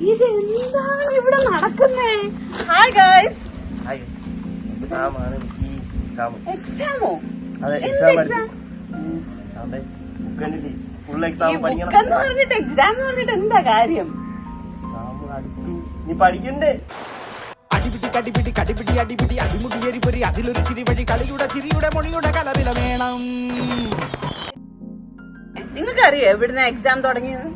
ഇതെന്താണ് ഇവിടെ നടക്കുന്നേ? Hi guys. എക്സാമോ? എന്ത് എക്സാം? ബുക്കെന്ന് പറഞ്ഞിട്ട് എക്സാം എന്ന് പറഞ്ഞിട്ട് എന്താ കാര്യം? നീ പഠിക്കണ്ടേ? അടിപിടി കടിപിടി കടിപിടി അടിപിടി അടിമുടി എരിപൊരി അതിലൊരു ചിരിവഴി കളിയുടെ ചിരിയുടെ മൊഴിയുടെ കലവില വേണം. നിങ്ങൾക്കറിയോ എവിടുന്ന എക്സാം തുടങ്ങിയത്?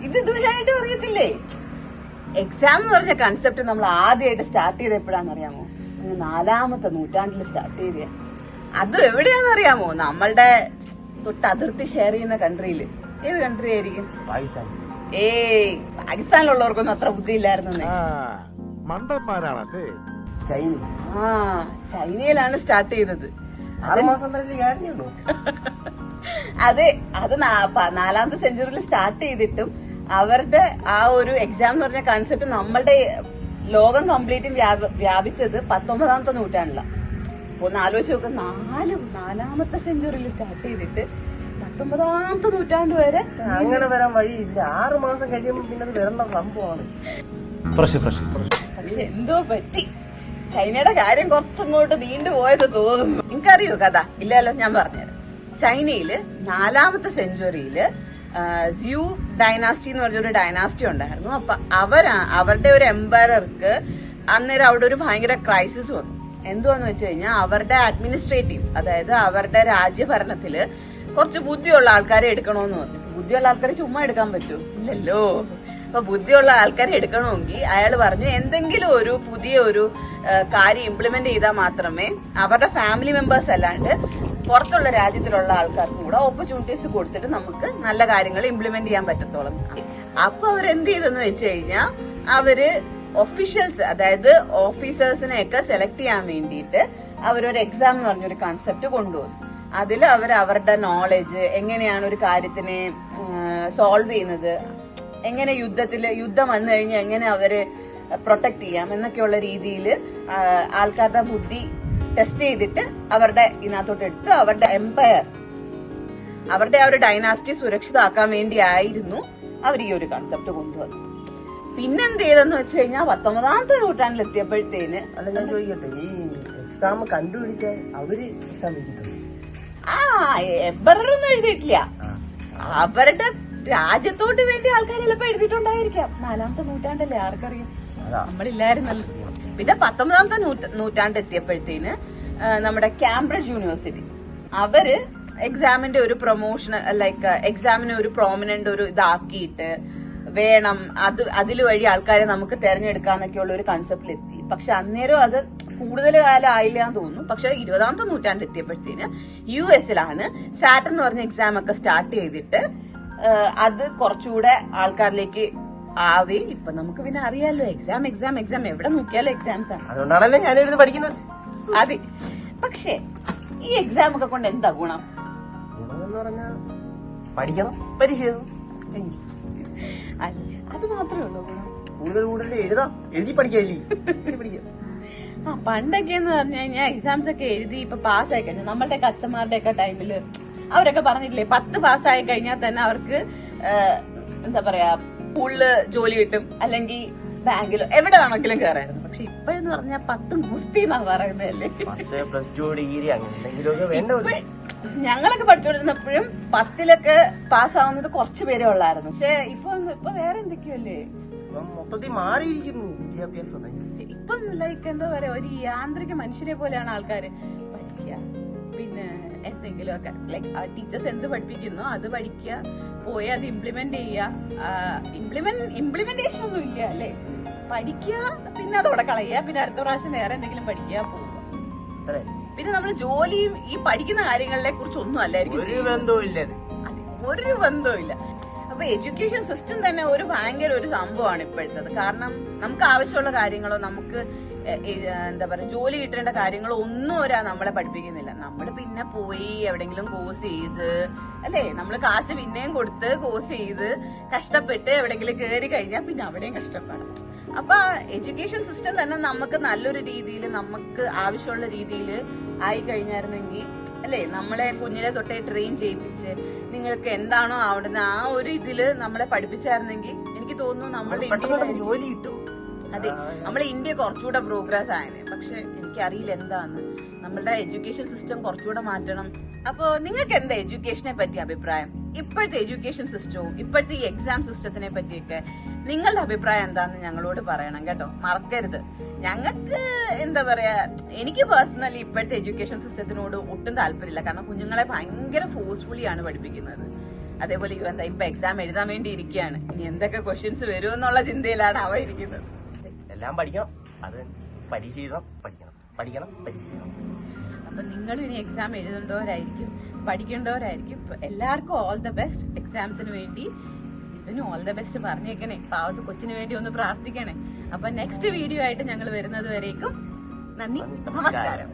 ഇത് ഇതുവരെയായിട്ടും അറിയത്തില്ലേ? എക്സാം എന്ന് പറഞ്ഞ കൺസെപ്റ്റ് നമ്മൾ ആദ്യമായിട്ട് സ്റ്റാർട്ട് ചെയ്ത് എപ്പോഴാന്ന് അറിയാമോ? 4ാമത്തെ നൂറ്റാണ്ടിൽ സ്റ്റാർട്ട് ചെയ്ത. അത് എവിടെയാന്ന് അറിയാമോ? നമ്മളുടെ തൊട്ട് അതിർത്തി ഷെയർ ചെയ്യുന്ന കൺട്രിയില്. ഏത് കൺട്രി ആയിരിക്കും? പാകിസ്ഥാൻ. പാകിസ്ഥാനിലുള്ളവർക്കൊന്നും അത്ര ബുദ്ധിയില്ലായിരുന്നു. മണ്ടന്മാരാണല്ലേ. ചൈന. ചൈനയിലാണ് സ്റ്റാർട്ട് ചെയ്തത്. 6 മാസം വരെ കാര്യമുള്ളൂ. അതെ, അത് 4ാമത്തെ സെഞ്ചുറിയിൽ സ്റ്റാർട്ട് ചെയ്തിട്ടും അവരുടെ ആ ഒരു എക്സാം എന്ന് പറഞ്ഞ കൺസെപ്റ്റ് നമ്മളുടെ ലോകം കംപ്ലീറ്റും വ്യാപിച്ചത് 19ാമത്തെ നൂറ്റാണ്ടിലാണ്. അപ്പൊ ഒന്ന് ആലോചിച്ച് നോക്ക്, 4ാമത്തെ സെഞ്ചുറിയിൽ സ്റ്റാർട്ട് ചെയ്തിട്ട് 19ാമത്തെ നൂറ്റാണ്ട് വരെ അങ്ങനെ വരാൻ വഴിയില്ല. 6 മാസം കഴിയുമ്പോൾ പിന്നെ അത് വരേണ്ട സംഭവമാണ്. പക്ഷെ എന്തോ പറ്റി, ചൈനയുടെ കാര്യം കുറച്ചങ്ങോട്ട് നീണ്ടുപോയത് തോന്നുന്നു. നിങ്ങൾക്കറിയോ കഥ? ഇല്ലല്ലോ, ഞാൻ പറഞ്ഞുതരാം. ചൈനയില് 4ാമത്തെ സെഞ്ചുറിയില് സ്യൂ ഡൈനാസ്റ്റി എന്ന് പറഞ്ഞൊരു ഡൈനാസ്റ്റി ഉണ്ടായിരുന്നു. അപ്പൊ അവരുടെ ഒരു എംപയർക്ക് അന്നേരം അവിടെ ഒരു ഭയങ്കര ക്രൈസിസ് വന്നു. എന്തുവാന്ന് വെച്ച് കഴിഞ്ഞാൽ അവരുടെ അഡ്മിനിസ്ട്രേറ്റീവ്, അതായത് അവരുടെ രാജ്യഭരണത്തില് കുറച്ച് ബുദ്ധിയുള്ള ആൾക്കാരെ എടുക്കണമെന്ന് പറഞ്ഞു. ബുദ്ധിയുള്ള ആൾക്കാരെ ചുമ്മാ എടുക്കാൻ പറ്റൂ? ഇല്ലല്ലോ. അപ്പൊ ബുദ്ധിയുള്ള ആൾക്കാരെ എടുക്കണമെങ്കിൽ അയാൾ പറഞ്ഞു എന്തെങ്കിലും ഒരു പുതിയ ഒരു കാര്യം ഇംപ്ലിമെന്റ് ചെയ്താൽ മാത്രമേ അവരുടെ ഫാമിലി മെമ്പേഴ്സ് അല്ലാണ്ട് പുറത്തുള്ള രാജ്യത്തിലുള്ള ആൾക്കാർക്കും കൂടെ ഓപ്പർച്യൂണിറ്റീസ് കൊടുത്തിട്ട് നമുക്ക് നല്ല കാര്യങ്ങൾ ഇംപ്ലിമെന്റ് ചെയ്യാൻ പറ്റത്തോളം. അപ്പൊ അവരെന്ത് ചെയ്തെന്ന് വെച്ച് കഴിഞ്ഞാൽ അവര് ഒഫീഷ്യൽസ്, അതായത് ഓഫീസേഴ്സിനെയൊക്കെ സെലക്ട് ചെയ്യാൻ വേണ്ടിയിട്ട് അവരൊരു എക്സാം എന്ന് പറഞ്ഞൊരു കൺസെപ്റ്റ് കൊണ്ടുവന്നു. അതിൽ അവരുടെ നോളജ്, എങ്ങനെയാണ് ഒരു കാര്യത്തിനെ സോൾവ് ചെയ്യുന്നത്, എങ്ങനെ യുദ്ധം വന്നു കഴിഞ്ഞാൽ എങ്ങനെ അവര് പ്രൊട്ടക്ട് ചെയ്യാം എന്നൊക്കെയുള്ള രീതിയിൽ ആൾക്കാരുടെ ബുദ്ധി ടെസ്റ്റ് ചെയ്തിട്ട് അവരുടെ ഇതിനകത്തോട്ട് എടുത്ത് അവരുടെ എംപയർ, അവരുടെ ആ ഒരു ഡൈനാസ്റ്റി സുരക്ഷിതമാക്കാൻ വേണ്ടിയായിരുന്നു അവർ ഈ ഒരു കൺസെപ്റ്റ് കൊണ്ടുവന്നത്. പിന്നെന്ത് ചെയ്തെന്ന് വെച്ച് കഴിഞ്ഞാൽ 19ാമത്തെ നൂറ്റാണ്ടിൽ എത്തിയപ്പോഴത്തേന് അല്ല, ഞാൻ ചോദിക്കട്ടെ, ഈ എക്സാം കണ്ടുപിടിച്ച അവര് എക്സാം എഴുതിയിട്ടുണ്ട്? എബറൊന്നും എഴുതിയിട്ടില്ല. അവരുടെ രാജ്യത്തോട്ട് വേണ്ടി ആൾക്കാർ ചിലപ്പോ എഴുതിയിട്ടുണ്ടായിരിക്കാം. 4ാമത്തെ നൂറ്റാണ്ടല്ലേ, ആർക്കറിയാം, നമ്മളില്ലായിരുന്നല്ലോ. പിന്നെ 19ാമത്തെ നൂറ്റാണ്ട് എത്തിയപ്പോഴത്തേന് നമ്മുടെ കാംബ്രിഡ്ജ് യൂണിവേഴ്സിറ്റി അവര് എക്സാമിന്റെ ഒരു പ്രൊമോഷൻ, ലൈക്ക് എക്സാമിന് ഒരു പ്രോമിനന്റ് ഒരു ഇതാക്കിയിട്ട് വേണം അതിൽ വഴി ആൾക്കാരെ നമുക്ക് തെരഞ്ഞെടുക്കാന്നൊക്കെ ഉള്ള ഒരു കൺസെപ്റ്റിൽ എത്തി. പക്ഷെ അന്നേരം അത് കൂടുതൽ കാലം ആയില്ല എന്ന് തോന്നുന്നു. പക്ഷെ 20ാമത്തെ നൂറ്റാണ്ട് എത്തിയപ്പോഴത്തേന് US-ലാണ് സാറ്റ് എന്ന് പറഞ്ഞ എക്സാം ഒക്കെ സ്റ്റാർട്ട് ചെയ്തിട്ട് അത് കുറച്ചുകൂടെ ആൾക്കാരിലേക്ക് ആവേ. ഇപ്പൊ നമുക്ക് പിന്നെ അറിയാലോ, എക്സാം എക്സാം എക്സാം, എവിടെ നോക്കിയാലും എക്സാംസ് ആണ്. അതുകൊണ്ടാണല്ലേ ഞാനിരുന്ന് പഠിക്കുന്നത്. അതെ, പക്ഷെ ഈ എക്സാം ഒക്കെ കൊണ്ട് എന്താ ഗുണം? ഗുണമെന്ന് പറഞ്ഞാൽ പഠിക്കണം, പരീക്ഷ അത് മാത്രമേ ഉള്ളൂ ഗുണം. കൂടുതൽ എഴുതി പഠിക്കാല്ലേ. പണ്ടൊക്കെ എന്ന് പറഞ്ഞു കഴിഞ്ഞാൽ എക്സാംസ് ഒക്കെ എഴുതി ഇപ്പൊ പാസ്സായി കഴിഞ്ഞു. നമ്മളുടെ അച്ഛന്മാരുടെ ഒക്കെ ടൈമില് അവരൊക്കെ പറഞ്ഞിട്ടില്ലേ, 10 പാസ്സായി കഴിഞ്ഞാൽ തന്നെ അവർക്ക് എന്താ പറയാ സ്കൂളില് ജോലി കിട്ടും, അല്ലെങ്കിൽ ബാങ്കിലോ എവിടെ വേണമെങ്കിലും കയറായിരുന്നു. പക്ഷെ ഇപ്പോഴെന്ന് പറഞ്ഞാൽ 10 ഗുസ്തി എന്നാ പറയുന്നതല്ലേ. ഞങ്ങളൊക്കെ പഠിച്ചോണ്ടിരുന്നപ്പോഴും 10ലൊക്കെ പാസ്സാവുന്നത് കുറച്ചു പേരേ ഉള്ളായിരുന്നു. പക്ഷെ ഇപ്പൊ വേറെ എന്തൊക്കെയല്ലേ, മൊത്തത്തിൽ മാറിയിരിക്കുന്നു വിദ്യാഭ്യാസം. ഇപ്പം ലൈക്ക് എന്താ പറയാ, ഒരു യാന്ത്രിക മനുഷ്യരെ പോലെയാണ് ആൾക്കാര് പഠിക്കുക. പിന്നെ എന്തെങ്കിലും ഒക്കെ ലൈക്ക് ടീച്ചേഴ്സ് എന്ത് പഠിപ്പിക്കുന്നു അത് പഠിക്കുക, പോയി അത് ഇംപ്ലിമെന്റ് ചെയ്യുക. ഇംപ്ലിമെന്റേഷൻ ഒന്നും ഇല്ല അല്ലേ, പഠിക്കുക, പിന്നെ അതോടെ കളയുക, പിന്നെ അടുത്ത പ്രാവശ്യം വേറെ എന്തെങ്കിലും പഠിക്കുക, പോവുക. പിന്നെ നമ്മള് ജോലിയും ഈ പഠിക്കുന്ന കാര്യങ്ങളെ കുറിച്ച് ഒന്നും അല്ലായിരിക്കും, ഒരു ബന്ധവും ഇല്ല. അപ്പൊ എഡ്യൂക്കേഷൻ സിസ്റ്റം തന്നെ ഒരു ഭയങ്കര ഒരു സംഭവമാണ് ഇപ്പോഴത്തത്. കാരണം നമുക്ക് ആവശ്യമുള്ള കാര്യങ്ങളോ നമുക്ക് എന്താ പറയാ ജോലി കിട്ടേണ്ട കാര്യങ്ങളോ ഒന്നും നമ്മളെ പഠിപ്പിക്കുന്നില്ല. നമ്മൾ പിന്നെ പോയി എവിടെങ്കിലും കോഴ്സ് ചെയ്ത് അല്ലേ, നമ്മൾ കാശ് പിന്നെയും കൊടുത്ത് കോഴ്സ് ചെയ്ത് കഷ്ടപ്പെട്ട് എവിടെങ്കിലും കയറി കഴിഞ്ഞാൽ പിന്നെ അവിടെയും കഷ്ടപ്പാടാം. അപ്പൊ എഡ്യൂക്കേഷൻ സിസ്റ്റം തന്നെ നമുക്ക് നല്ലൊരു രീതിയിൽ നമുക്ക് ആവശ്യമുള്ള രീതിയിൽ ആയി കഴിഞ്ഞായിരുന്നെങ്കിൽ അല്ലേ, നമ്മളെ കുഞ്ഞിലെ തൊട്ടേ ട്രെയിൻ ചെയ്യിപ്പിച്ച് നിങ്ങൾക്ക് എന്താണോ അവിടുന്ന് ആ ഒരു ഇതില് നമ്മളെ പഠിപ്പിച്ചായിരുന്നെങ്കിൽ എനിക്ക് തോന്നുന്നു നമ്മുടെ ഇന്ത്യയിൽ ജോലി കിട്ടും. അതെ, നമ്മളെ ഇന്ത്യ കുറച്ചുകൂടെ പ്രോഗ്രസ് ആയനെ. പക്ഷെ എനിക്കറിയില്ല എന്താന്ന്, നമ്മളുടെ എഡ്യൂക്കേഷൻ സിസ്റ്റം കുറച്ചുകൂടെ മാറ്റണം. അപ്പോ നിങ്ങൾക്ക് എന്താ എഡ്യൂക്കേഷനെ പറ്റി അഭിപ്രായം? ഇപ്പോഴത്തെ എഡ്യൂക്കേഷൻ സിസ്റ്റവും ഇപ്പോഴത്തെ ഈ എക്സാം സിസ്റ്റത്തിനെ പറ്റിയൊക്കെ നിങ്ങളുടെ അഭിപ്രായം എന്താന്ന് ഞങ്ങളോട് പറയണം കേട്ടോ, മറക്കരുത്. ഞങ്ങൾക്ക് എന്താ പറയാ, എനിക്ക് പേഴ്സണലി ഇപ്പോഴത്തെ എഡ്യൂക്കേഷൻ സിസ്റ്റത്തിനോട് ഒട്ടും താല്പര്യമില്ല. കാരണം കുഞ്ഞുങ്ങളെ ഭയങ്കര ഫോഴ്സ്ഫുള്ളി ആണ് പഠിപ്പിക്കുന്നത്. അതേപോലെ എന്താ ഇപ്പൊ എക്സാം എഴുതാൻ വേണ്ടി ഇരിക്കുകയാണ്, ഇനി എന്തൊക്കെ ക്വസ്റ്റ്യൻസ് വരുമെന്നുള്ള ചിന്തയിലാണ് അവ ഇരിക്കുന്നത്. എല്ലാം പഠിക്കണം, അത് പരീക്ഷ എഴുതണം, പഠിക്കണം പരീക്ഷ എഴുതണം. അപ്പൊ നിങ്ങളും ഇനി എക്സാം എഴുതേണ്ടവരായിരിക്കും, പഠിക്കേണ്ടവരായിരിക്കും. എല്ലാവർക്കും ഓൾ ദ ബെസ്റ്റ് എക്സാംസിന് വേണ്ടി. ഇവനും ഓൾ ദ ബെസ്റ്റ് പറഞ്ഞേക്കണേ, പാവത്ത് കൊച്ചിന് വേണ്ടി ഒന്ന് പ്രാർത്ഥിക്കണേ. അപ്പൊ നെക്സ്റ്റ് വീഡിയോ ആയിട്ട് ഞങ്ങൾ വരുന്നത് വരേക്കും നന്ദി, നമസ്കാരം.